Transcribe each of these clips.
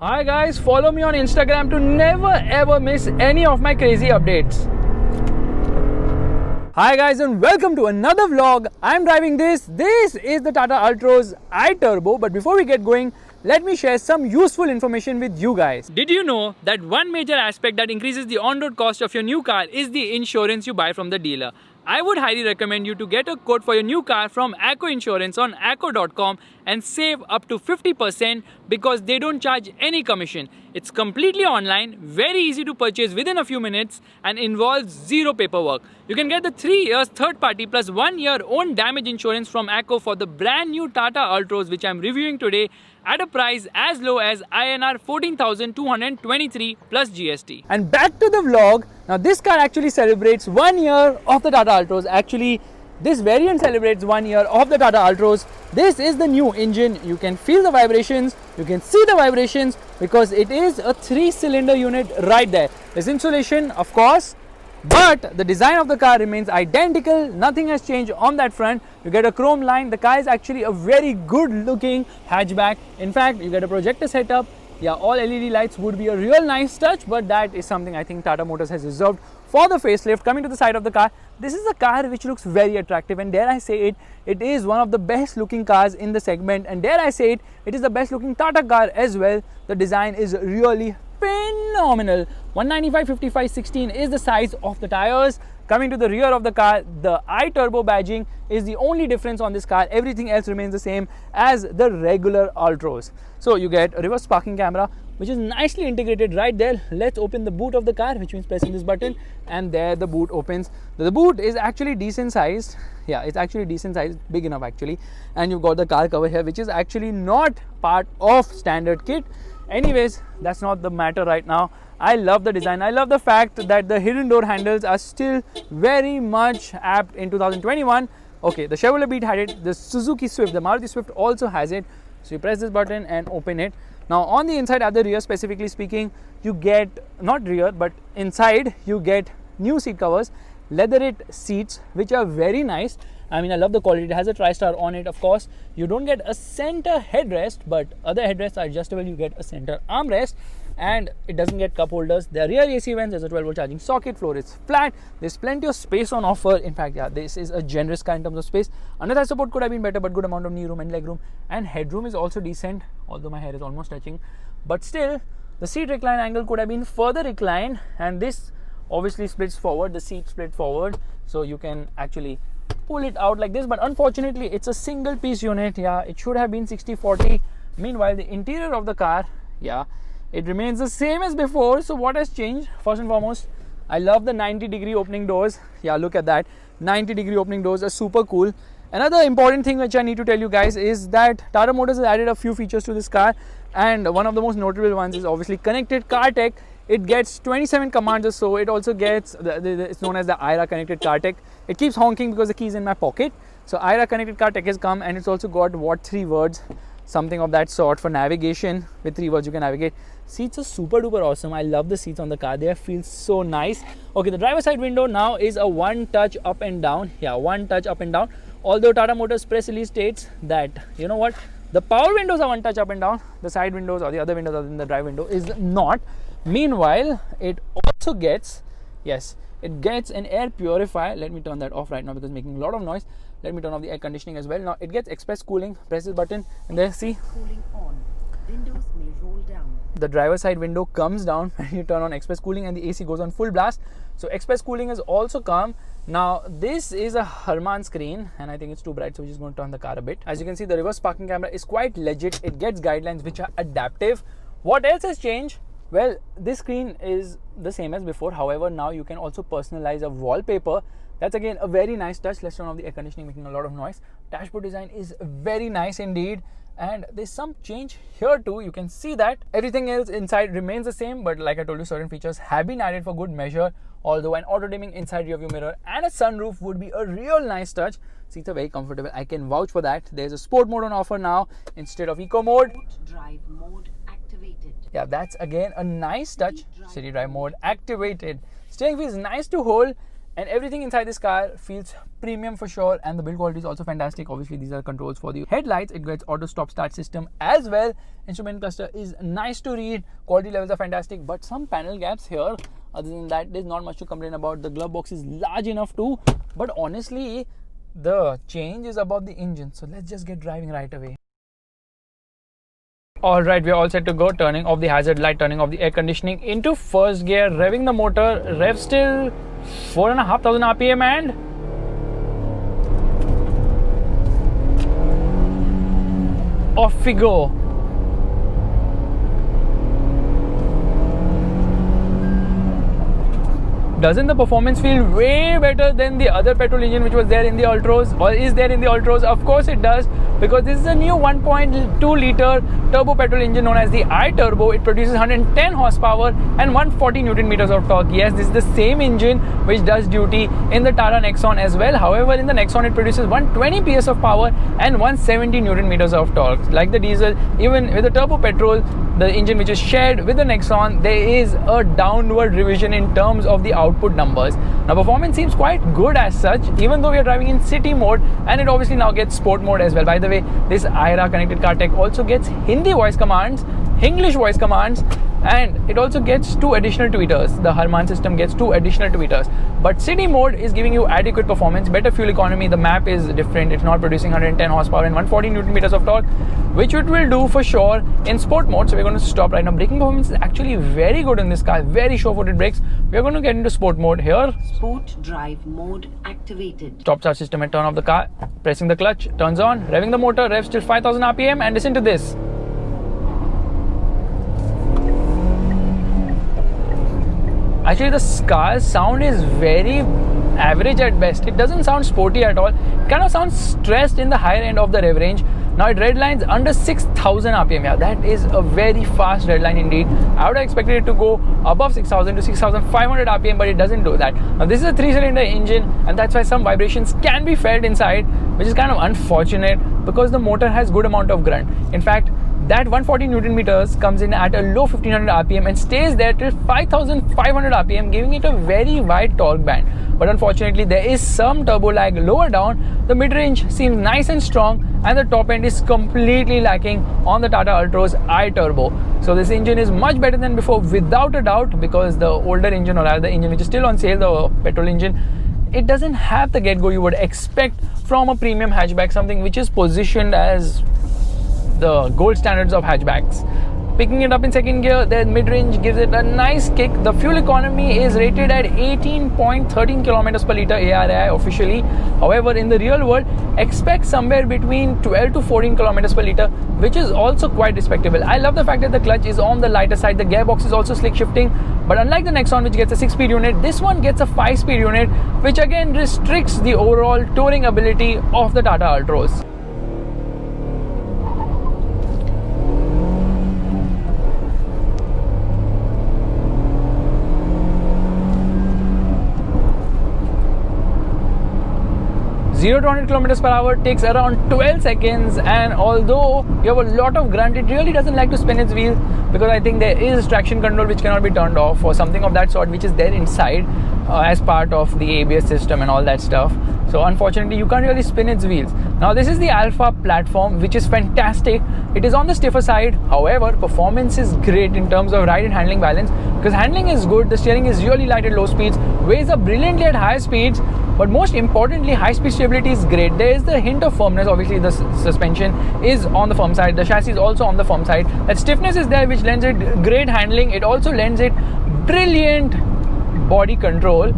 Hi guys, follow me on Instagram to never ever miss any of my crazy updates. Hi guys and welcome to another vlog. I'm driving this. This is the Tata Altroz iTurbo, but before we get going, let me share some useful information with you guys. Did you know that one major aspect that increases the on-road cost of your new car is the insurance you buy from the dealer? I would highly recommend you to get a quote for your new car from Acko Insurance on acko.com and save up to 50% because they don't charge any commission. It's completely online, very easy to purchase within a few minutes and involves zero paperwork. You can get the 3 years third party plus 1 year own damage insurance from Acko for the brand new Tata Altroz which I'm reviewing today at a price as low as INR 14,223 plus GST. And back to the vlog. Now this car actually celebrates 1 year of the Tata Altroz. Actually, this variant celebrates 1 year of the Tata Altroz. This is the new engine. You can feel the vibrations, you can see the vibrations because it is a 3-cylinder unit right there. There's insulation, of course, but the design of the car remains identical. Nothing has changed on that front. You get a chrome line. The car is actually a very good looking hatchback. In fact, you get a projector setup. Yeah, all LED lights would be a real nice touch, but that is something I think Tata Motors has reserved for the facelift. Coming to the side of the car, this is a car which looks very attractive, and dare I say it, it is one of the best looking cars in the segment, and dare I say it, it is the best looking Tata car as well. The design is really phenomenal. 195/55/16 is the size of the tires. Coming to the rear of the car, the iTurbo badging is the only difference on this car. Everything else remains the same as the regular Altroz. So you get a reverse parking camera which is nicely integrated right there. Let's open the boot of the car, which means pressing this button, and there the boot opens. The boot is actually decent sized. Yeah, it's actually decent sized, big enough actually. And you've got the car cover here, which is actually not part of standard kit. Anyways, that's not the matter right now. I love the design. I love the fact that the hidden door handles are still very much apt in 2021. Okay, the Chevrolet Beat had it. The Suzuki Swift, the Maruti Swift also has it. So you press this button and open it. Now on the inside, at the rear specifically speaking, you get, not rear, but inside you get new seat covers, leatherette seats, which are very nice. I mean, I love the quality. It has a TriStar on it, of course. You don't get a center headrest, but other headrests are adjustable. You get a center armrest, and it doesn't get cup holders. There are rear AC vents. There's a 12-volt charging socket. Floor is flat. There's plenty of space on offer. In fact, yeah, this is a generous car in terms of space. Under-thigh support could have been better, but good amount of knee room and leg room. And headroom is also decent, although my hair is almost touching. But still, the seat recline angle could have been further reclined, and this obviously splits forward. The seat split forward, so you can actually pull it out like this, but unfortunately it's a single piece unit. Yeah, it should have been 60/40. Meanwhile, the interior of the car, yeah, it remains the same as before. So what has changed? First and foremost, I love the 90-degree opening doors. Yeah, look at that. 90-degree opening doors are super cool. Another important thing which I need to tell you guys is that Tata Motors has added a few features to this car, and one of the most notable ones is obviously connected car tech. It gets 27 commands or so. It also gets, it's known as the IRA Connected Car Tech. It keeps honking because the key is in my pocket. So IRA Connected Car Tech has come, and it's also got what, 3 words, something of that sort for navigation. With 3 words you can navigate. Seats are super duper awesome. I love the seats on the car. They feel so nice. Okay, the driver side window now is a one touch up and down. Yeah, one touch up and down. Although Tata Motors press release states that, you know what, the power windows are one touch up and down. The side windows or the other windows other than the drive window is not. Meanwhile, it also gets, yes, it gets an air purifier. Let me turn that off right now because it's making a lot of noise. Let me turn off the air conditioning as well. Now it gets express cooling. Press this button and there, see, Cooling on. Windows may roll down. the driver side window comes down when you turn on express cooling, and the AC goes on full blast. So express cooling has also come. Now this is a Harman screen, and I think it's too bright, so we're just going to turn the car a bit. As you can see, the reverse parking camera is quite legit. It gets guidelines which are adaptive. What else has changed? Well, this screen is the same as before. However, now you can also personalize a wallpaper. That's again a very nice touch. Let's turn off the air conditioning, making a lot of noise. Dashboard design is very nice indeed. And there's some change here too. You can see that everything else inside remains the same, but like I told you, certain features have been added for good measure. Although an auto dimming inside rear view mirror and a sunroof would be a real nice touch. Seats are very comfortable. I can vouch for that. There's a sport mode on offer now instead of eco mode. Drive mode activated. Yeah, that's again a nice touch. City drive mode activated. Steering wheel is nice to hold, And everything inside this car feels premium for sure, and the build quality is also fantastic. Obviously, these are controls for the headlights. It gets auto stop start system as well. Instrument cluster is nice to read. Quality levels are fantastic, but some panel gaps here. Other than that, there's not much to complain about. The glove box is large enough too, but honestly, the change is about the engine. So let's just get driving right away. Alright, we are all set to go. Turning off the hazard light, turning off the air conditioning into first gear, revving the motor. Rev still 4,500 RPM and off we go. Doesn't the performance feel way better than the other petrol engine which was there in the Ultros, or is there in the Ultros? Of course it does, because this is a new 1.2 liter turbo petrol engine known as the iTurbo. It produces 110 horsepower and 140 Newton meters of torque. Yes, this is the same engine which does duty in the Tata Nexon as well. However, in the Nexon it produces 120 PS of power and 170 Newton meters of torque. Like the diesel, even with the turbo petrol, the engine which is shared with the Nexon, there is a downward revision in terms of the output numbers. Now performance seems quite good as such, even though we are driving in city mode, and it obviously now gets sport mode as well. By the way, this IRA connected car tech also gets Hindi voice commands, English voice commands, and it also gets 2 additional tweeters. The Harman system gets 2 additional tweeters. But city mode is giving you adequate performance, better fuel economy. The map is different. It's not producing 110 horsepower and 140 Newton meters of torque, which it will do for sure in sport mode. So we're going to stop right now. Braking performance is actually very good in this car. Very sure-footed brakes. We're going to get into sport mode here. Sport drive mode activated. Stop start system and turn off the car. Pressing the clutch, turns on. Revving the motor, revs till 5,000 RPM, and listen to this. Actually, the car's sound is very average at best. It doesn't sound sporty at all. It kind of sounds stressed in the higher end of the rev range. Now it redlines under 6,000 RPM. Yeah, that is a very fast redline indeed. I would have expected it to go above 6,000 to 6,500 RPM, but it doesn't do that. Now this is a 3-cylinder engine, and that's why some vibrations can be felt inside, which is kind of unfortunate because the motor has good amount of grunt. In fact, that 140 Newton meters comes in at a low 1500 RPM and stays there till 5500 RPM, giving it a very wide torque band. But unfortunately, there is some turbo lag lower down. The mid-range seems nice and strong, and the top end is completely lacking on the Tata Ultros iTurbo. So this engine is much better than before without a doubt, because the older engine, or rather the engine which is still on sale, the petrol engine, it doesn't have the get-go you would expect from a premium hatchback, something which is positioned as the gold standards of hatchbacks. Picking it up in second gear, the mid-range gives it a nice kick. The fuel economy is rated at 18.13 kilometers per liter ARAI officially. However, in the real world, expect somewhere between 12 to 14 kilometers per liter, which is also quite respectable. I love the fact that the clutch is on the lighter side. The gearbox is also slick shifting, but unlike the Nexon, which gets a 6-speed unit, this one gets a 5-speed unit, which again restricts the overall touring ability of the Tata Ultros. 0 to 100 kilometers per hour takes around 12 seconds, and although you have a lot of grunt, it really doesn't like to spin its wheels, because I think there is traction control which cannot be turned off, or something of that sort, which is there inside as part of the ABS system and all that stuff. So unfortunately, you can't really spin its wheels. Now this is the Alpha platform, which is fantastic. It is on the stiffer side. However, performance is great in terms of ride and handling balance, because handling is good. The steering is really light at low speeds, weighs up brilliantly at high speeds, but most importantly, high speed stability is great. There is the hint of firmness. Obviously, the suspension is on the firm side. The chassis is also on the firm side. That stiffness is there, which lends it great handling. It also lends it brilliant body control.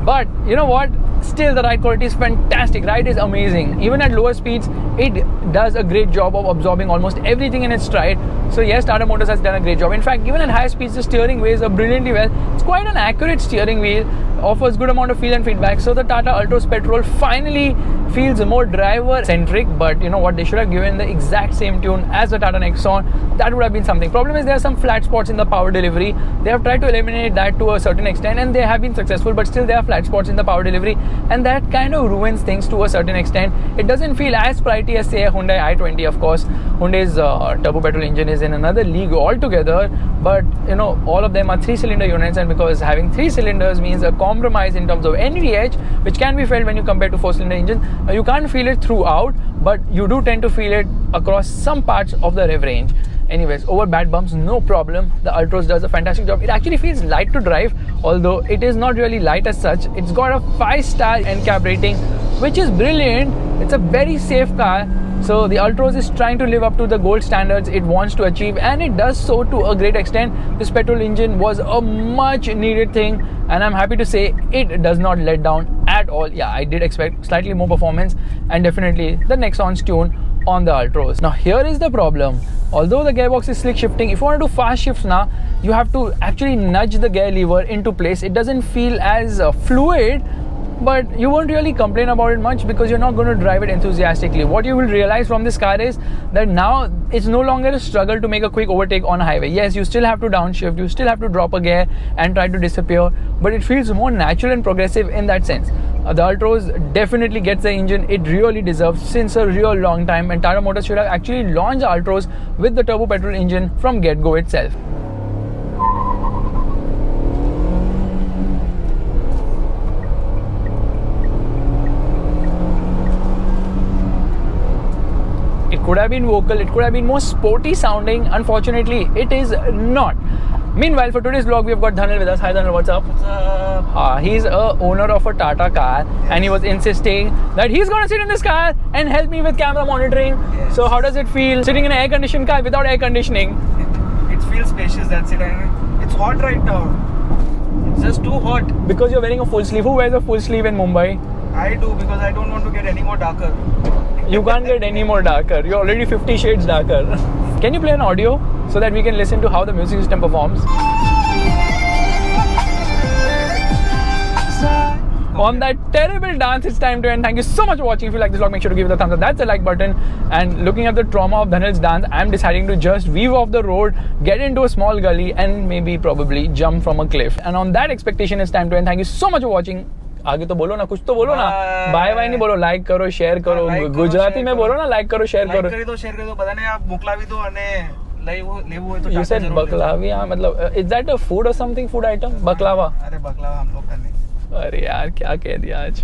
But you know what? Still, the ride quality is fantastic. Ride is amazing. Even at lower speeds, it does a great job of absorbing almost everything in its stride. So yes, Tata Motors has done a great job. In fact, even at high speeds, the steering weighs up brilliantly well. It's quite an accurate steering wheel, offers good amount of feel and feedback. So the Tata Ultros Petrol finally feels more driver-centric. But you know what? They should have given the exact same tune as the Tata Nexon. That would have been something. Problem is, there are some flat spots in the power delivery. They have tried to eliminate that to a certain extent, and they have been successful. But still, there are flat spots in the power delivery. and that kind of ruins things to a certain extent. It doesn't feel as sprightly as, say, a Hyundai i20. Of course, Hyundai's turbo petrol engine is in another league altogether, but you know, all of them are 3-cylinder units, and because having 3 cylinders means a compromise in terms of NVH, which can be felt when you compare to 4-cylinder engine. You can't feel it throughout, but you do tend to feel it across some parts of the rev range. Anyways, over bad bumps, no problem. The Altroz does a fantastic job. It actually feels light to drive, although it is not really light as such. It's got a 5-star NCAP rating, which is brilliant. It's a very safe car. So the Altroz is trying to live up to the gold standards it wants to achieve, and it does so to a great extent. This petrol engine was a much needed thing, and I'm happy to say it does not let down at all. Yeah, I did expect slightly more performance, and definitely the Nexon's tune on the Altroz. Now here is the problem. Although the gearbox is slick shifting, if you want to do fast shifts now, you have to actually nudge the gear lever into place. It doesn't feel as fluid, but you won't really complain about it much because you're not going to drive it enthusiastically. What you will realize from this car is that now it's no longer a struggle to make a quick overtake on a highway. Yes, you still have to downshift, you still have to drop a gear and try to disappear, but it feels more natural and progressive in that sense. The Altroz definitely gets the engine it really deserves since a real long time, and Tata Motors should have actually launched the Altroz with the turbo petrol engine from get-go itself. It could have been vocal, it could have been more sporty sounding. Unfortunately, it is not. Meanwhile, for today's vlog, we have got Dhanil with us. Hi Dhanil, what's up? What's up? He's a owner of a Tata car, and he was insisting that he's going to sit in this car and help me with camera monitoring. Yes. So how does it feel sitting in an air-conditioned car without air conditioning? It feels spacious, that's it. And it's hot right now. It's just too hot. Because you're wearing a full sleeve. Who wears a full sleeve in Mumbai? I do, because I don't want to get any more darker. You can't get any more darker. You're already 50 shades darker. Can you play an audio so that we can listen to how the music system performs? On that terrible dance, it's time to end. Thank you so much for watching. If you like this vlog, make sure to give it a thumbs up. That's the like button. And looking at the trauma of Dhanil's dance, I'm deciding to just weave off the road, get into a small gully, and maybe probably jump from a cliff. And on that expectation, it's time to end. Thank you so much for watching. आगे तो बोलो ना, कुछ तो बोलो ना. Bye bye नहीं बोलो, लाइक करो, शेयर करो. गुजराती में बोलो ना, लाइक करो, शेयर करो. लाइक करो, शेयर करो. पता नहीं आप मोकलावी तो અને લેવું હોય તો You said baklavi, हाँ, मतलब is that a food or something, food item? baklava. अरे baklava हम लोग का नहीं. अरे यार क्या कह दिया आज.